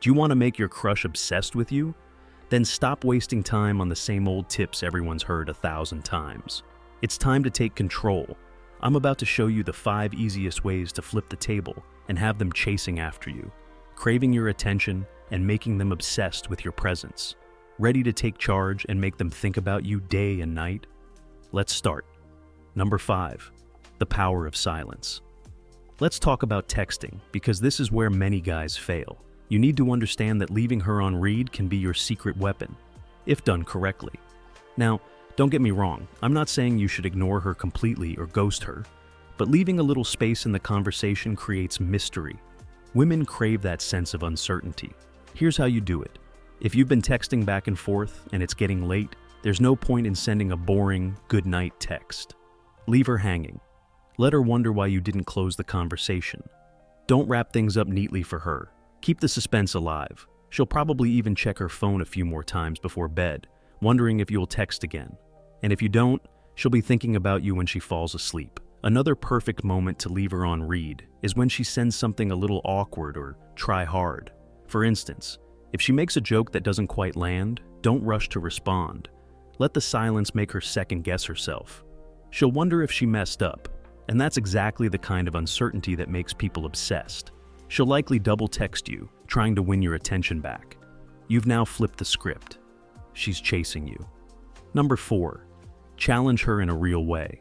Do you want to make your crush obsessed with you? Then stop wasting time on the same old tips everyone's heard 1,000 times. It's time to take control. I'm about to show you the 5 easiest ways to flip the table and have them chasing after you, craving your attention and making them obsessed with your presence. Ready to take charge and make them think about you day and night? Let's start. Number 5, the power of silence. Let's talk about texting, because this is where many guys fail. You need to understand that leaving her on read can be your secret weapon, if done correctly. Now, don't get me wrong, I'm not saying you should ignore her completely or ghost her, but leaving a little space in the conversation creates mystery. Women crave that sense of uncertainty. Here's how you do it. If you've been texting back and forth and it's getting late, there's no point in sending a boring good night text. Leave her hanging. Let her wonder why you didn't close the conversation. Don't wrap things up neatly for her. Keep the suspense alive. She'll probably even check her phone a few more times before bed, wondering if you'll text again. And if you don't, she'll be thinking about you when she falls asleep. Another perfect moment to leave her on read is when she sends something a little awkward or try hard. For instance, if she makes a joke that doesn't quite land, don't rush to respond. Let the silence make her second guess herself. She'll wonder if she messed up, and that's exactly the kind of uncertainty that makes people obsessed. She'll likely double text you, trying to win your attention back. You've now flipped the script. She's chasing you. Number 4, challenge her in a real way.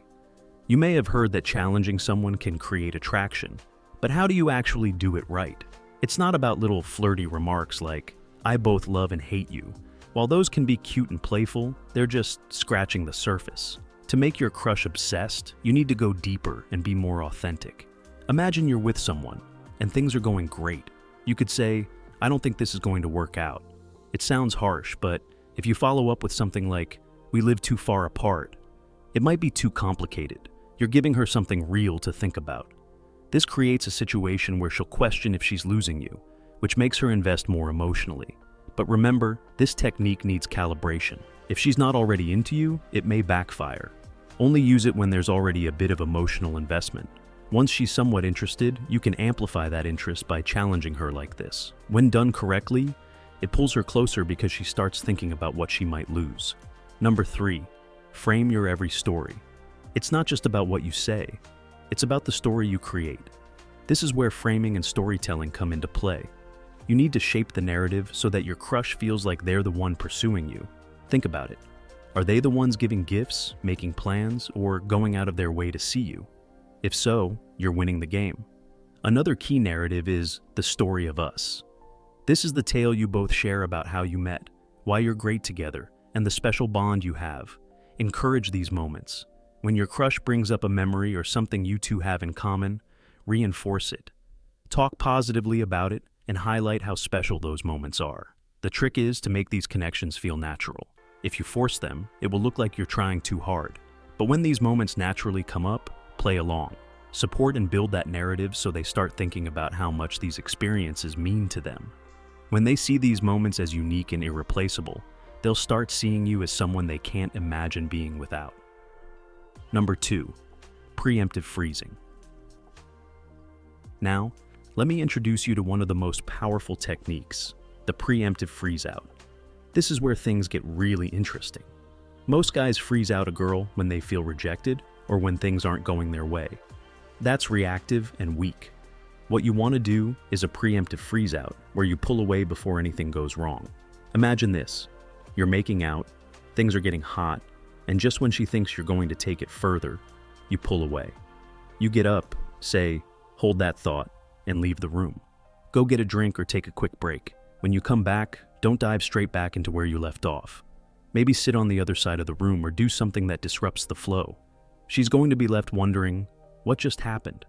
You may have heard that challenging someone can create attraction, but how do you actually do it right? It's not about little flirty remarks like, "I both love and hate you." While those can be cute and playful, they're just scratching the surface. To make your crush obsessed, you need to go deeper and be more authentic. Imagine you're with someone, and things are going great. You could say, "I don't think this is going to work out." It sounds harsh, but if you follow up with something like, "We live too far apart," it might be too complicated. You're giving her something real to think about. This creates a situation where she'll question if she's losing you, which makes her invest more emotionally. But remember, this technique needs calibration. If she's not already into you, it may backfire. Only use it when there's already a bit of emotional investment. Once she's somewhat interested, you can amplify that interest by challenging her like this. When done correctly, it pulls her closer because she starts thinking about what she might lose. Number 3, frame your every story. It's not just about what you say, it's about the story you create. This is where framing and storytelling come into play. You need to shape the narrative so that your crush feels like they're the one pursuing you. Think about it. Are they the ones giving gifts, making plans, or going out of their way to see you? If so, you're winning the game. Another key narrative is the story of us. This is the tale you both share about how you met, why you're great together, and the special bond you have. Encourage these moments. When your crush brings up a memory or something you two have in common, reinforce it. Talk positively about it and highlight how special those moments are. The trick is to make these connections feel natural. If you force them, it will look like you're trying too hard. But when these moments naturally come up, play along. Support and build that narrative so they start thinking about how much these experiences mean to them. When they see these moments as unique and irreplaceable, they'll start seeing you as someone they can't imagine being without. Number 2, preemptive freezing. Now, let me introduce you to one of the most powerful techniques, the preemptive freeze-out. This is where things get really interesting. Most guys freeze out a girl when they feel rejected or when things aren't going their way. That's reactive and weak. What you want to do is a preemptive freeze-out, where you pull away before anything goes wrong. Imagine this. You're making out, things are getting hot, and just when she thinks you're going to take it further, you pull away. You get up, say, "Hold that thought," and leave the room. Go get a drink or take a quick break. When you come back, don't dive straight back into where you left off. Maybe sit on the other side of the room or do something that disrupts the flow. She's going to be left wondering, what just happened?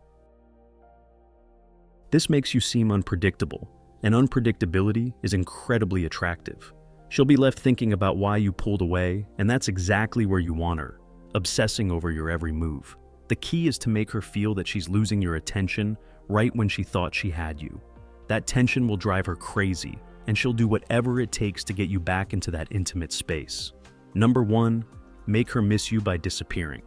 This makes you seem unpredictable, and unpredictability is incredibly attractive. She'll be left thinking about why you pulled away, and that's exactly where you want her, obsessing over your every move. The key is to make her feel that she's losing your attention right when she thought she had you. That tension will drive her crazy, and she'll do whatever it takes to get you back into that intimate space. Number 1, make her miss you by disappearing.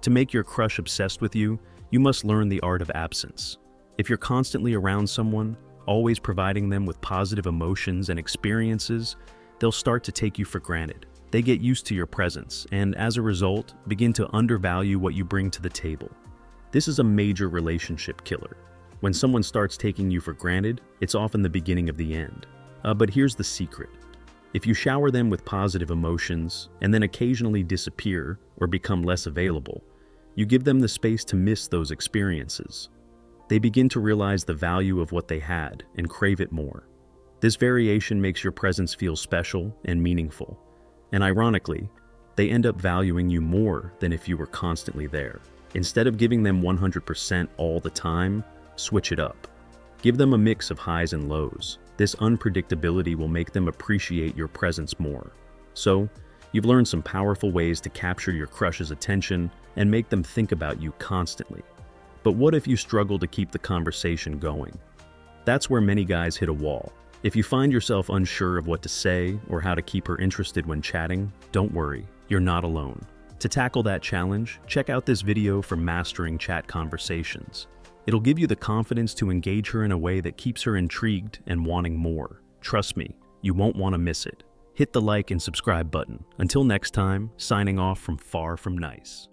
To make your crush obsessed with you, you must learn the art of absence. If you're constantly around someone, always providing them with positive emotions and experiences, they'll start to take you for granted. They get used to your presence and, as a result, begin to undervalue what you bring to the table. This is a major relationship killer. When someone starts taking you for granted, it's often the beginning of the end. But here's the secret. If you shower them with positive emotions and then occasionally disappear or become less available, you give them the space to miss those experiences. They begin to realize the value of what they had and crave it more. This variation makes your presence feel special and meaningful. And ironically, they end up valuing you more than if you were constantly there. Instead of giving them 100% all the time, switch it up. Give them a mix of highs and lows. This unpredictability will make them appreciate your presence more. So, you've learned some powerful ways to capture your crush's attention and make them think about you constantly. But what if you struggle to keep the conversation going? That's where many guys hit a wall. If you find yourself unsure of what to say or how to keep her interested when chatting, don't worry, you're not alone. To tackle that challenge, check out this video for Mastering Chat Conversations. It'll give you the confidence to engage her in a way that keeps her intrigued and wanting more. Trust me, you won't want to miss it. Hit the like and subscribe button. Until next time, signing off from Far From Nice.